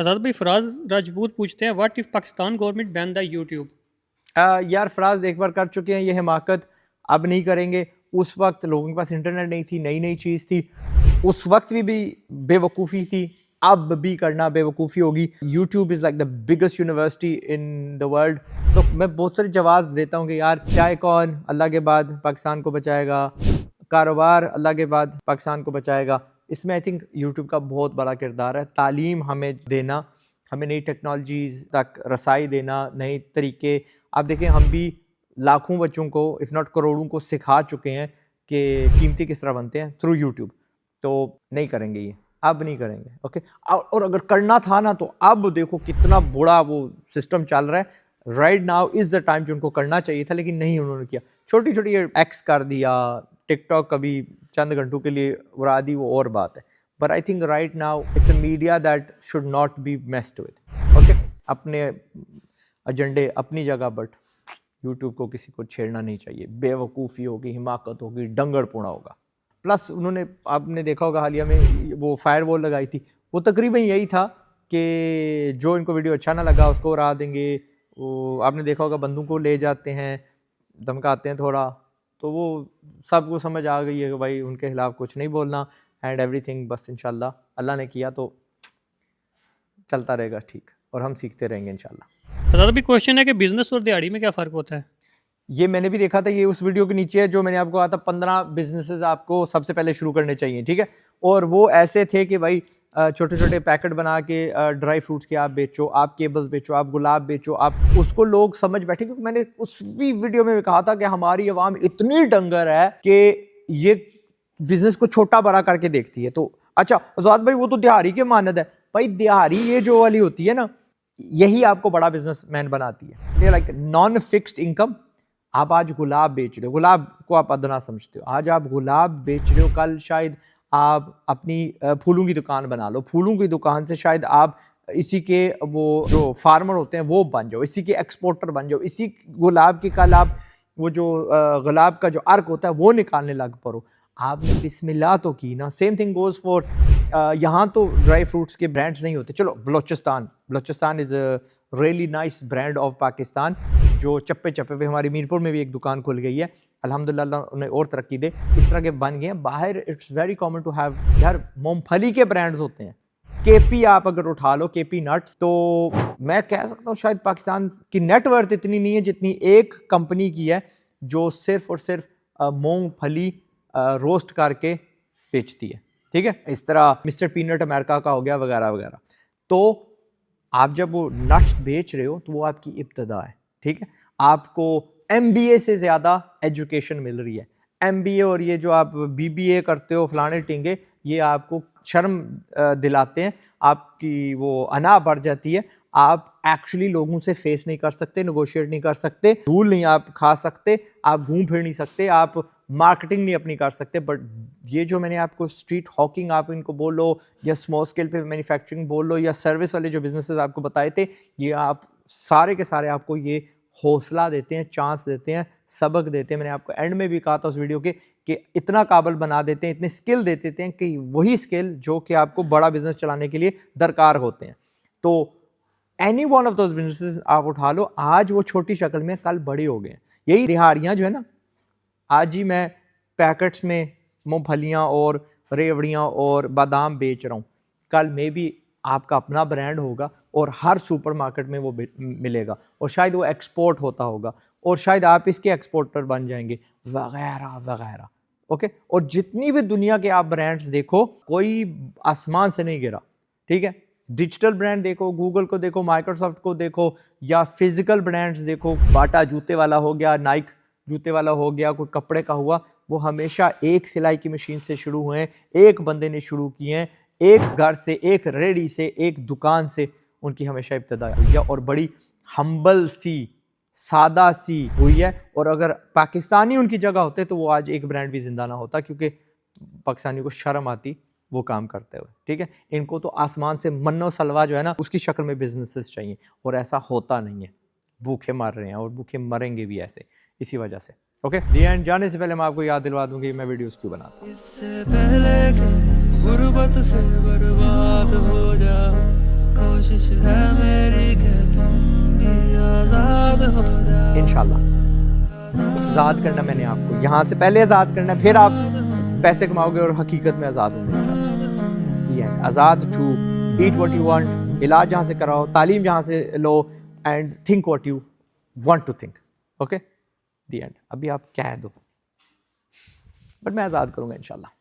आज़ाद भाई, फराज राजपूत पूछते हैं what if Pakistan government ban the YouTube. यार फराज एक बार कर चुके हैं ये हिमाकत, अब नहीं करेंगे। उस वक्त लोगों के पास इंटरनेट नहीं थी, नई नई चीज़ थी, उस वक्त भी बेवकूफ़ी थी, अब भी करना बेवकूफ़ी होगी। YouTube is like the biggest university in the world. तो मैं बहुत सारे जवाब देता हूँ कि यार चाय कौन अल्लाह के बाद पाकिस्तान को बचाएगा, कारोबार अल्लाह के बाद पाकिस्तान को बचाएगा। इसमें आई थिंक यूट्यूब का बहुत बड़ा किरदार है। तालीम हमें देना, हमें नई टेक्नोलॉजीज़ तक रसाई देना, नए तरीके। आप देखें हम भी लाखों बच्चों को इफ़ नॉट करोड़ों को सिखा चुके हैं कि कीमती किस तरह बनते हैं थ्रू यूट्यूब। तो नहीं करेंगे ये, अब नहीं करेंगे। ओके, और अगर करना था ना तो अब देखो कितना बुरा वो सिस्टम चल रहा है। Right now is the time जो उनको करना चाहिए था, लेकिन नहीं उन्होंने किया। छोटी छोटी एक्स कर दिया, टिकटॉक कभी चंद घंटों के लिए उड़ा दी, वो और बात है। But I think right now it's a media that should not be messed with. Okay, अपने एजेंडे अपनी जगह, बट यूट्यूब को किसी को छेड़ना नहीं चाहिए। बेवकूफ़ी होगी, हिमाकत होगी, डंगरपुणा होगा। प्लस उन्होंने, आपने देखा होगा हालिया में वो फायर वॉल लगाई थी, वो तकरीबन यही था कि जो इनको वीडियो अच्छा ना लगा उसको उड़ा देंगे। वो आपने देखा होगा बंदूक को ले जाते हैं, धमकाते हैं थोड़ा, तो वो सबको समझ आ गई है कि भाई उनके खिलाफ कुछ नहीं बोलना एंड एवरीथिंग। बस इंशाल्लाह अल्लाह ने किया तो चलता रहेगा ठीक, और हम सीखते रहेंगे इंशाल्लाह। आज़ाद भाई, क्वेश्चन है कि बिजनेस और दिहाड़ी में क्या फ़र्क होता है? ये मैंने भी देखा था, ये उस वीडियो के नीचे है जो मैंने आपको कहा था 15 बिजनेसेस आपको सबसे पहले शुरू करने चाहिए, ठीक है। और वो ऐसे थे कि भाई छोटे छोटे पैकेट बना के ड्राई फ्रूट्स के आप बेचो, आप केबल्स बेचो, आप गुलाब बेचो, आप उसको लोग समझ बैठे। क्योंकि मैंने उस भी वीडियो में भी कहा था कि हमारी आवाम इतनी डंगर है कि ये बिजनेस को छोटा बड़ा करके देखती है। तो अच्छा आज़ाद भाई, वो तो दिहाड़ी के मानद है। भाई दिहाड़ी ये जो वाली होती है ना, यही आपको बड़ा बिजनेसमैन बनाती है। Like non fixed income. आप आज गुलाब बेच रहे हो, गुलाब को आप अदना समझते हो, आज आप गुलाब बेच रहे हो, कल शायद आप अपनी फूलों की दुकान बना लो, फूलों की दुकान से शायद आप इसी के वो जो फार्मर होते हैं वो बन जाओ, इसी के एक्सपोर्टर बन जाओ, इसी गुलाब की कल आप वो जो गुलाब का जो अर्क होता है वो निकालने लग पड़ो। आपने बिस्मिल्लाह तो की ना। सेम थिंग गोज फॉर यहाँ तो ड्राई फ्रूट्स के ब्रांड्स नहीं होते। चलो Balochistan is a really nice brand of Pakistan, जो चप्पे चप्पे पे हमारी मीरपुर में भी एक दुकान खुल गई है, अल्हम्दुलिल्लाह उन्हें और तरक्की दे। इस तरह के बन गए हैं। बाहर it's very common to have, यार मूंगफली के ब्रांड्स होते हैं। केपी आप अगर उठा लो, केपी नट्स, तो मैं कह सकता हूँ शायद पाकिस्तान की नेटवर्थ इतनी नहीं है जितनी एक कंपनी की है जो सिर्फ और सिर्फ मूंगफली रोस्ट करके बेचती है, ठीक है। इस तरह मिस्टर पीनट अमेरिका का हो गया वगैरह वगैरह। तो आप जब वो नट्स बेच रहे हो तो वो आपकी इब्तदा है, ठीक है। आपको MBA से ज़्यादा एजुकेशन मिल रही है। MBA और ये जो आप BBA करते हो फलाने टिंगे, ये आपको शर्म दिलाते हैं, आपकी वो अना बढ़ जाती है। आप एक्चुअली लोगों से फेस नहीं कर सकते, नेगोशिएट नहीं कर सकते, धूल नहीं आप खा सकते, आप घूम फिर नहीं सकते, आप मार्केटिंग नहीं अपनी कर सकते। बट ये जो मैंने आपको स्ट्रीट हॉकिंग आप इनको बोलो, या स्मॉल स्केल पे मैन्युफैक्चरिंग बोल लो, या सर्विस वाले जो बिजनेसेस आपको बताए थे, ये आप सारे के सारे आपको ये हौसला देते हैं, चांस देते हैं, सबक देते हैं। मैंने आपको एंड में भी कहा था उस वीडियो के कि इतना काबिल बना देते हैं, इतने स्किल दे देते हैं कि वही स्किल जो कि आपको बड़ा बिजनेस चलाने के लिए दरकार होते हैं। तो any one of those businesses आप उठा लो, आज वो छोटी शक्ल में कल बड़ी हो गए। यही दिहाड़ियाँ जो है ना, आज ही मैं पैकेट्स में मूंगफलियाँ और रेवड़ियाँ और बादाम बेच रहा हूँ, कल में भी आपका अपना ब्रांड होगा और हर सुपरमार्केट में वो मिलेगा, और शायद वो एक्सपोर्ट होता होगा, और शायद आप इसके एक्सपोर्टर बन जाएंगे वगैरह वगैरह। ओके, और जितनी भी दुनिया के आप ब्रांड्स देखो, कोई आसमान से नहीं गिरा, ठीक है। डिजिटल ब्रांड देखो, गूगल को देखो, माइक्रोसॉफ्ट को देखो, या फिजिकल ब्रांड्स देखो, बाटा जूते वाला हो गया, नाइक जूते वाला हो गया, कोई कपड़े का हुआ, वो हमेशा एक सिलाई की मशीन से शुरू हुए हैं, एक बंदे ने शुरू किए हैं, एक घर से, एक रेडी से, एक दुकान से उनकी हमेशा इब्तिदा हुई है, और बड़ी हम्बल सी, सादा सी हुई है। और अगर पाकिस्तानी उनकी जगह होते तो वो आज एक ब्रांड भी जिंदा ना होता, क्योंकि पाकिस्तानी को शर्म आती वो काम करते हुए, ठीक है। इनको तो आसमान से मन्नो सलवा जो है ना, उसकी शक्ल में बिजनेसेस चाहिए, और ऐसा होता नहीं है। भूखे मर रहे हैं और भूखे मरेंगे भी ऐसे, इसी वजह से। ओके, दी एंड जाने से पहले मैं आपको याद दिलवा दूं कि मैं वीडियोस क्यों बनाता हूं। इससे पहले कि गुर्बत से बर्बाद हो जाओ, कोशिश इंशाल्लाह। आज़ाद करना मैंने आपको, यहाँ से पहले आज़ाद करना, फिर आप पैसे कमाओगे और हकीकत में आज़ाद होंगे इंशाल्लाह। आज़ाद to eat what you want, इलाज जहाँ से कराओ, तालीम जहाँ से लो, and think what you want to think. Okay, the end. अभी आप कह दो, बट मैं आज़ाद करूँगा इंशाल्लाह।